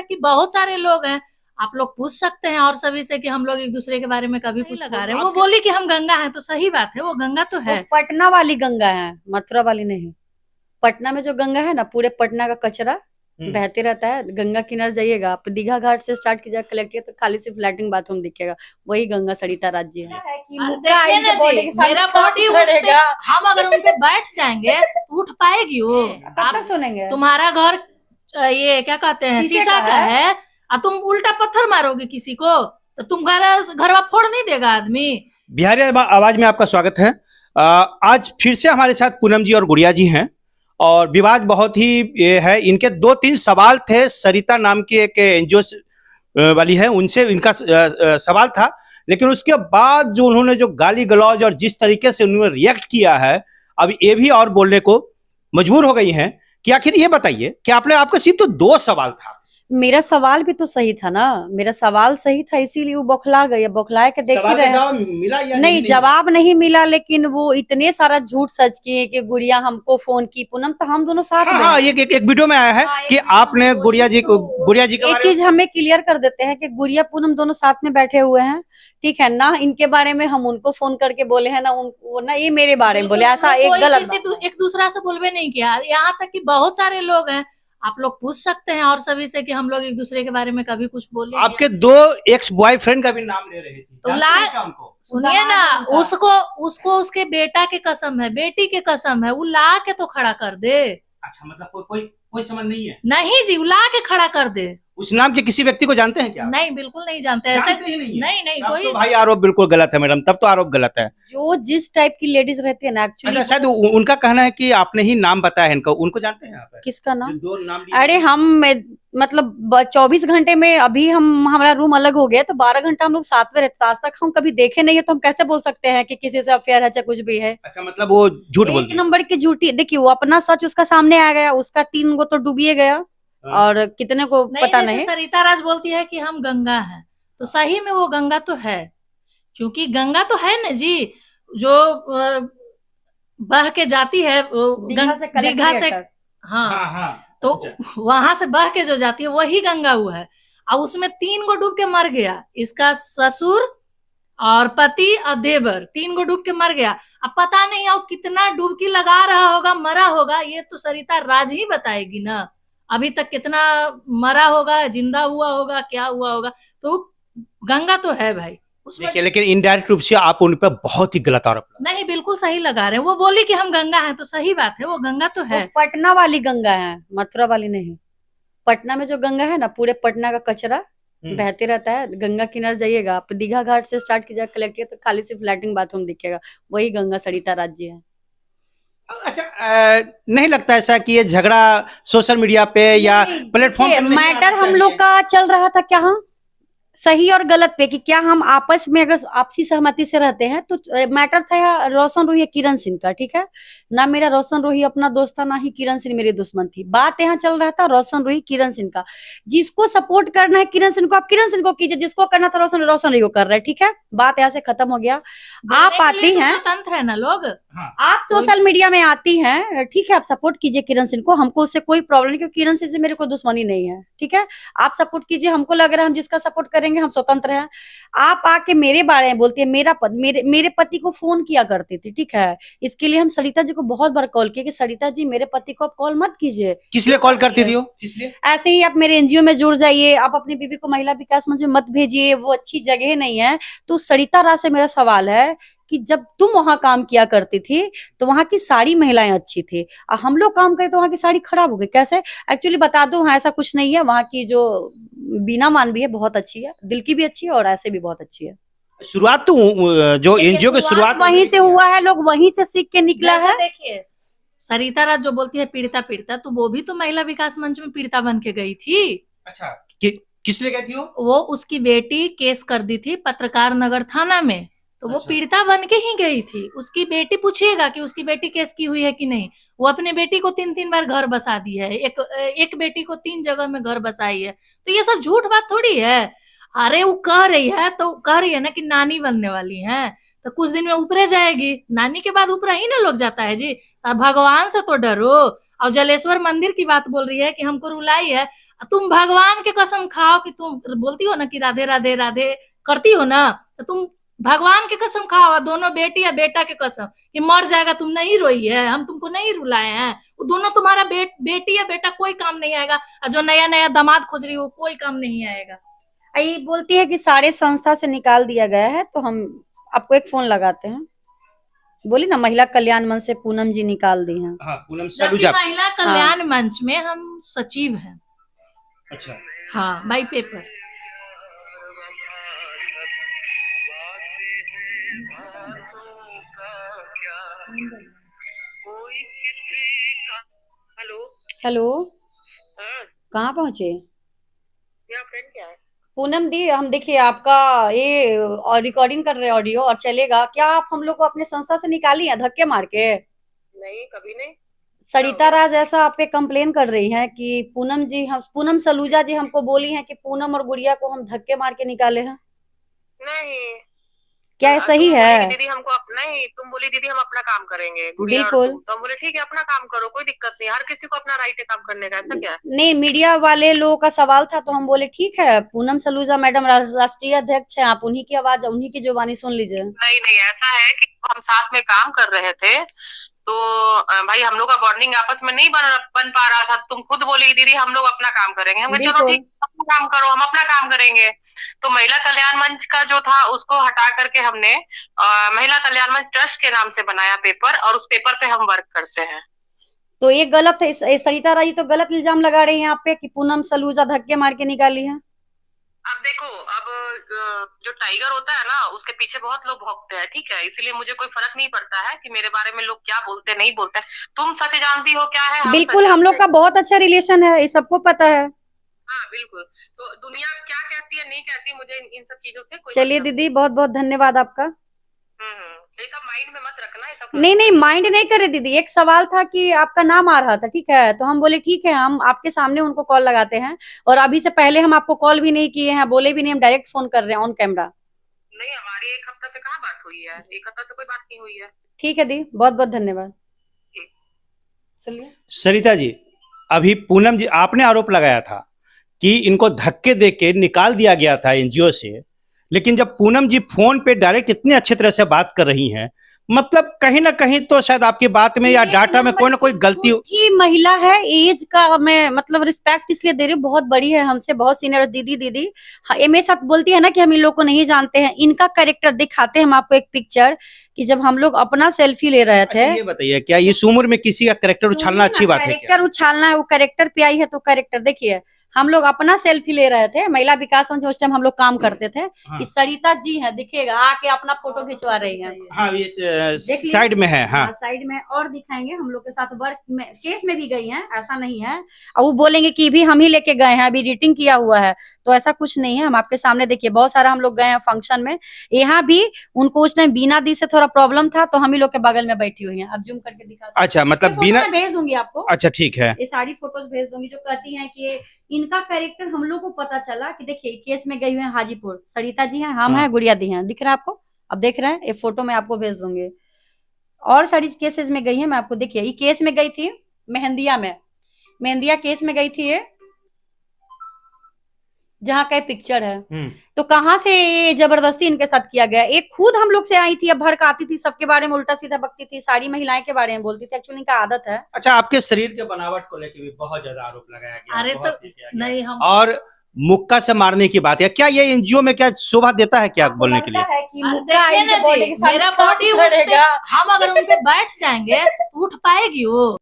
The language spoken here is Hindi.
तक कि बहुत सारे लोग हैं, आप लोग पूछ सकते हैं और सभी से कि हम लोग एक दूसरे के बारे में कभी कुछ लगा रहे हैं। वो बोली कि हम गंगा हैं, तो सही बात है, वो गंगा तो है। पटना वाली गंगा है, मथुरा वाली नहीं। पटना में जो गंगा है ना, पूरे पटना का कचरा बहते रहता है। गंगा किनारे जाइएगा आप, दीघा घाट से स्टार्ट कीजिएगा कलेक्ट्रेट, तो खाली सिर्फ लैट्रिन बाथरूम दिखेगा। वही गंगा सरिता राज्य है। देखिए ना जी, मेरा बॉडी हम अगर उन पे बैठ जाएंगे तो उठ पाएगी वो? कब तक सुनेंगे? तुम्हारा घर ये क्या कहते हैं, शीशा का है, और तुम उल्टा पत्थर मारोगे किसी को तो तुम घरवा फोड़ नहीं देगा आदमी? बिहारी आवाज में आपका स्वागत है। आज फिर से हमारे साथ पूनम जी और गुड़िया जी हैं और विवाद बहुत ही ये है। इनके 2-3 सवाल थे। सरिता नाम की एक एनजीओ वाली है, उनसे इनका सवाल था, लेकिन उसके बाद जो उन्होंने जो गाली गलौज और जिस तरीके से उन्होंने रिएक्ट किया है, अब ये भी और बोलने को मजबूर हो गई हैं कि आखिर ये बताइए कि आपका सिर्फ तो 2 सवाल था। मेरा सवाल भी तो सही था ना, मेरा सवाल सही था, इसीलिए वो बौखला गई। बौखला के देख ही रहे जवाब मिला या नहीं, जवाब नहीं मिला, लेकिन वो इतने सारा झूठ सच किए कि गुड़िया हमको फोन की, पूनम तो हम दोनों साथ में। हाँ, एक वीडियो में आया है कि आपने गुड़िया जी के ये चीज हमें क्लियर कर देते हैं कि गुड़िया पूनम दोनों साथ में बैठे हुए हैं, ठीक है ना। इनके बारे में हम उनको फोन करके बोले हैं ना, उनको ना ये मेरे बारे में बोले, ऐसा एक गलत एक दूसरा से बोलबे नहीं किया। यहाँ तक कि बहुत सारे लोग हैं, आप लोग पूछ सकते हैं और सभी से कि हम लोग एक दूसरे के बारे में कभी कुछ बोले? आपके 2 एक्स बॉयफ्रेंड का भी नाम ले रही थी, तो सुनिए ना, उसको उसके बेटा के कसम है, बेटी के कसम है, वो ला के तो खड़ा कर दे। अच्छा, मतलब कोई समझ नहीं है? नहीं जी, वो ला के खड़ा कर दे। उस नाम के किसी व्यक्ति को जानते हैं क्या? नहीं, बिल्कुल नहीं जानते। ऐसे नहीं कोई तो भाई आरोप बिल्कुल गलत है मैडम, तब तो आरोप गलत है। जो जिस टाइप की लेडीज रहती है ना, एक्चुअली अच्छा, शायद उनका कहना है कि आपने ही नाम बताया है इनको। उनको जानते हैं आप? किसका नाम? 2 नाम। अरे हम मतलब 24 घंटे में अभी हमारा रूम अलग हो गया, तो 12 घंटा हम लोग साथ में रहते। आज तक हम कभी देखे नहीं है, तो हम कैसे बोल सकते हैं कि किसी से अफेयर है चाहे कुछ भी है? अच्छा, मतलब वो झूठ बोलती है। 1 नंबर की झूठी। देखिए, वो अपना सच उसका सामने आ गया, उसका 3 गो तो डूबिए गया और कितने को पता नहीं। सरिता राज बोलती है कि हम गंगा हैं, तो सही में वो गंगा तो है, क्योंकि गंगा तो है ना जी, जो बह के जाती है दीघा से। हाँ, तो वहां से बह के जो जाती है वही गंगा वो है। और उसमें 3 गो डूब के मर गया, इसका ससुर और पति और देवर, 3 गो डूब के मर गया। अब पता नहीं अब कितना डुबकी लगा रहा होगा, मरा होगा, ये तो सरिता राज ही बताएगी ना। अभी तक कितना मरा होगा, जिंदा हुआ होगा, क्या हुआ होगा, तो गंगा तो है भाई। देखिए, लेकिन इनडायरेक्ट रूप से आप उन पर बहुत ही गलत आरोप। नहीं, बिल्कुल सही लगा रहे हैं। वो बोली कि हम गंगा हैं, तो सही बात है, वो गंगा तो है। पटना वाली गंगा है, मथुरा वाली नहीं। पटना में जो गंगा है ना, पूरे पटना का कचरा बहते रहता है। गंगा किनारे जाइएगा आप, दीघा घाट से स्टार्ट कीजिएगा कलेक्ट्रेट, तो खाली सिर्फ लैट्रिन बाथरूम दिखेगा। वही गंगा सरिता राज्य है। अच्छा, नहीं लगता ऐसा कि ये झगड़ा सोशल मीडिया पे या प्लेटफॉर्म पे मैटर हम लोग का चल रहा था क्या? हाँ, सही और गलत पे कि क्या हम आपस में अगर आपसी सहमति से रहते हैं, तो मैटर था रोशन रोही किरण सिंह का, ठीक है ना। मेरा रोशन रोही अपना दोस्त था, ना ही किरण सिंह मेरी दुश्मन थी। बात यहाँ चल रहा था रोशन रोही किरण सिंह का। जिसको सपोर्ट करना है किरण सिंह को, आप किरण सिंह को कीजिए, जिसको करना था रोशन रोही को कर रहे, ठीक है। बात यहाँ से खत्म हो गया। आप आती हैं, स्वतंत्र है ना लोग। आप सोशल मीडिया में आती हैं, ठीक है, आप सपोर्ट कीजिए किरण सिंह को, हमको उससे कोई प्रॉब्लम नहीं, क्योंकि किरण सिंह से मेरे को दुश्मनी नहीं है, ठीक है। आप सपोर्ट कीजिए, हमको लग रहा है हम जिसका सपोर्ट करेंगे, हम स्वतंत्र हैं। आप आके मेरे बारे में बोलती है, मेरे पति को फोन किया करती थी, ठीक है। इसके लिए हम सरिता जी को बहुत बार कॉल किए कि सरिता जी मेरे पति को आप कॉल मत कीजिए। किस लिए कॉल करती थी वो? ऐसे ही आप मेरे एनजीओ में जुड़ जाइए, आप अपनी बीबी को महिला विकास मंच में मत भेजिए, वो अच्छी जगह नहीं है। तो सरिता राज से मेरा सवाल है कि जब तुम वहां काम किया करती थी तो वहां की सारी महिलाएं अच्छी थी, और हम लोग काम करें तो वहां की साड़ी खराब हो गई कैसे? एक्चुअली बता दो, वहां ऐसा कुछ नहीं है। वहां की जो बीना मानवी है बहुत अच्छी है, दिल की भी अच्छी है और ऐसे भी बहुत अच्छी है। शुरुआत तो जो एनजीओ की शुरुआत वहीं से हुआ है, लोग वहीं से सीख के निकला है। देखिए, सरिता राज जो बोलती है पीड़िता, तो वो भी तो महिला विकास मंच में पीड़िता बन के गई थी। अच्छा, किस लिए गई थी वो उसकी बेटी केस कर दी थी पत्रकार नगर थाना में, तो वो पीड़िता बन के ही गई थी। उसकी बेटी, पूछिएगा कि उसकी बेटी केस की हुई है कि नहीं। वो अपने बेटी को 3-3 बार घर बसा दी है, एक बेटी को 3 जगह में घर बसाई है। तो ये सब झूठ बात थोड़ी है। अरे वो कह रही है, तो कह रही है ना कि नानी बनने वाली है, तो कुछ दिन में ऊपरे जाएगी। नानी के बाद ऊपरा ही ना लोग जाता है जी। भगवान से तो डरो। और जलेश्वर मंदिर की बात बोल रही है कि हमको रुलाई है। तुम भगवान के कसम खाओ कि तुम बोलती हो ना कि राधे राधे राधे करती हो ना, तो तुम भगवान के कसम खाओ, दोनों बेटी या बेटा के कसम कि मर जाएगा, तुम नहीं रोई है, हम तुमको नहीं रुलाए हैं, वो दोनों तुम्हारा बेटी या बेटा कोई काम नहीं आएगा, और जो नया नया दामाद खोज रही हो कोई काम नहीं आएगा। ये बोलती है कि सारे संस्था से निकाल दिया गया है, तो हम आपको एक फोन लगाते हैं। बोली ना महिला कल्याण मंच से पूनम जी निकाल दी हैं। हाँ, पूनम जबकि सलूजा। महिला कल्याण मंच में हम सचिव हैं। अच्छा, हाँ, बाई पेपर। हेलो। हेलो, हाँ, कहाँ पहुंचे? मेरा फ्रेंड क्या है? पूनम दी, हम देखिए आपका ये और रिकॉर्डिंग कर रहे हैं ऑडियो, और चलेगा क्या? आप हम लोग को अपने संस्था से निकाली है धक्के मार के? नहीं, कभी नहीं। सरिता राज ऐसा आप पे कंप्लेन कर रही हैं कि पूनम सलूजा जी हमको बोली हैं कि पूनम और गुड़िया को हम धक्के मार के निकाले हैं। नहीं, क्या ये सही तुम बोली है? दीदी हमको नहीं, तुम बोली दीदी हम अपना काम करेंगे, गुड़िया और बिल्कुल। तुम। तो हम बोले ठीक है अपना काम करो, कोई दिक्कत नहीं, हर किसी को अपना राइट है काम करने का, ऐसा क्या है? नहीं, मीडिया वाले लोगों का सवाल था, तो हम बोले ठीक है, पूनम सलूजा मैडम राष्ट्रीय अध्यक्ष हैं, आप उन्हीं की आवाज, उन्हीं की जुबानी सुन लीजिए। नहीं नहीं, ऐसा है कि हम साथ में काम कर रहे थे, तो भाई हम लोग का बॉन्डिंग आपस में नहीं बन पा रहा था। तुम खुद बोली दीदी हम लोग अपना काम करेंगे, हम कहे चलो बिल्कुल। ठीक अपना काम करो, हम अपना काम करेंगे। तो महिला कल्याण मंच का जो था उसको हटा करके हमने महिला कल्याण मंच ट्रस्ट के नाम से बनाया पेपर, और उस पेपर पे हम वर्क करते हैं। तो ये गलत है, सरिता राज तो गलत इल्जाम लगा रही हैं आप पे कि पूनम सलूजा धक्के मार के निकाली है। अब देखो, अब जो टाइगर होता है ना उसके पीछे बहुत लोग भौंकते हैं, ठीक है, इसीलिए मुझे कोई फर्क नहीं पड़ता है कि मेरे बारे में लोग क्या बोलते नहीं बोलते। तुम सच जानती हो क्या है, बिल्कुल, हम लोग का बहुत अच्छा रिलेशन है, ये सबको पता है। हाँ बिल्कुल। तो दुनिया क्या कहती है नहीं कहती, मुझे इन सब चीजों से कोई चलिए मतलब दीदी, बहुत बहुत धन्यवाद आपका। ये सब माइंड में मत रखना, ये सब नहीं नहीं, माइंड नहीं करे दीदी, एक सवाल था कि आपका नाम आ रहा था, ठीक है, तो हम बोले ठीक है, हम आपके सामने उनको कॉल लगाते हैं, और अभी से पहले हम आपको कॉल भी नहीं किए हैं, बोले भी नहीं, हम डायरेक्ट फोन कर रहे हैं ऑन कैमरा। नहीं, हमारी एक हफ्ता से कहाँ बात हुई है, एक हफ्ता से कोई बात नहीं हुई है। ठीक है दी, बहुत बहुत धन्यवाद। चलिए सरिता जी, अभी पूनम जी आपने आरोप लगाया था कि इनको धक्के देके निकाल दिया गया था एनजीओ से, लेकिन जब पूनम जी फोन पे डायरेक्ट इतने अच्छे तरह से बात कर रही हैं, मतलब कहीं ना कहीं तो शायद आपकी बात में या डाटा में कोई ना कोई गलती हो। ही महिला है, एज का मैं मतलब रिस्पेक्ट इसलिए दे रही हूँ, बहुत बड़ी है हमसे, बहुत सीनियर दीदी। दीदी हाँ, ये मेरे साथ बोलती है ना कि हम इन लोग को नहीं जानते हैं, इनका कैरेक्टर दिखाते हैं हम आपको एक पिक्चर, कि जब हम लोग अपना सेल्फी ले रहे थे। ये बताइए, क्या इस उम्र में किसी का कैरेक्टर उछालना अच्छी बात है क्या? कैरेक्टर उछालना है, वो कैरेक्टर पे आई है तो कैरेक्टर देखिए, हम लोग अपना सेल्फी ले रहे थे, महिला विकास मंच उस टाइम हम लोग काम करते थे। हाँ। इस सरिता जी है, देखिएगा आके अपना फोटो खिंचवा रही है। हाँ, ये साइड में है। हाँ, साइड में और दिखाएंगे, हम लोग के साथ वर्क में केस में भी गई हैं, ऐसा नहीं है। और वो बोलेंगे कि भी हम ही लेके गए हैं, अभी एडिटिंग किया हुआ है, तो ऐसा कुछ नहीं है। हम आपके सामने देखिए, बहुत सारा हम लोग गए हैं फंक्शन में, यहाँ भी उनको उस टाइम बीना दी से थोड़ा प्रॉब्लम था, तो हम ही लोग के बगल में बैठी हुई हैं। अब जूम करके दिखा सकते हैं। अच्छा, मतलब ये बिना, फोटो मैं भेज दूंगी आपको। अच्छा ठीक है, ये सारी फोटोज भेज दूंगी जो कहती हैं कि इनका कैरेक्टर हम लोग को पता चला कि देखिए केस में गई हुई है हाजीपुर, सरिता जी हैं, हम हाँ। हैं, गुड़िया दी हैं, दिख रहा है आपको? अब देख रहे हैं, ये फोटो मैं आपको भेज दूंगी। और सारी केसेस में गई है, मैं आपको देखिए, ये केस में गई थी मेहंदिया में, मेहंदिया केस में गई थी ये, जहाँ का पिक्चर है। तो कहाँ से ये जबरदस्ती इनके साथ किया गया? एक खुद हम लोग से आई थी, अब भड़काती थी, सबके बारे में उल्टा सीधा बकती थी, सारी महिलाएं के बारे में बोलती थी, एक्चुअली इनका आदत है। अच्छा, आपके शरीर के बनावट को लेकर भी बहुत ज्यादा आरोप लगाया गया। अरे बहुत तो ये किया गया। नहीं, हम और मुक्का से मारने की बात है, क्या ये एनजीओ में क्या शोभा देता है क्या बोलने के लिए? है कि अरे मुक्का देखिए इनके ना बॉडी जी, के साथ मेरा काम बॉडी उस पे, करेगा। हम अगर उन पे बैठ जाएंगे तो उठ पाएगी वो?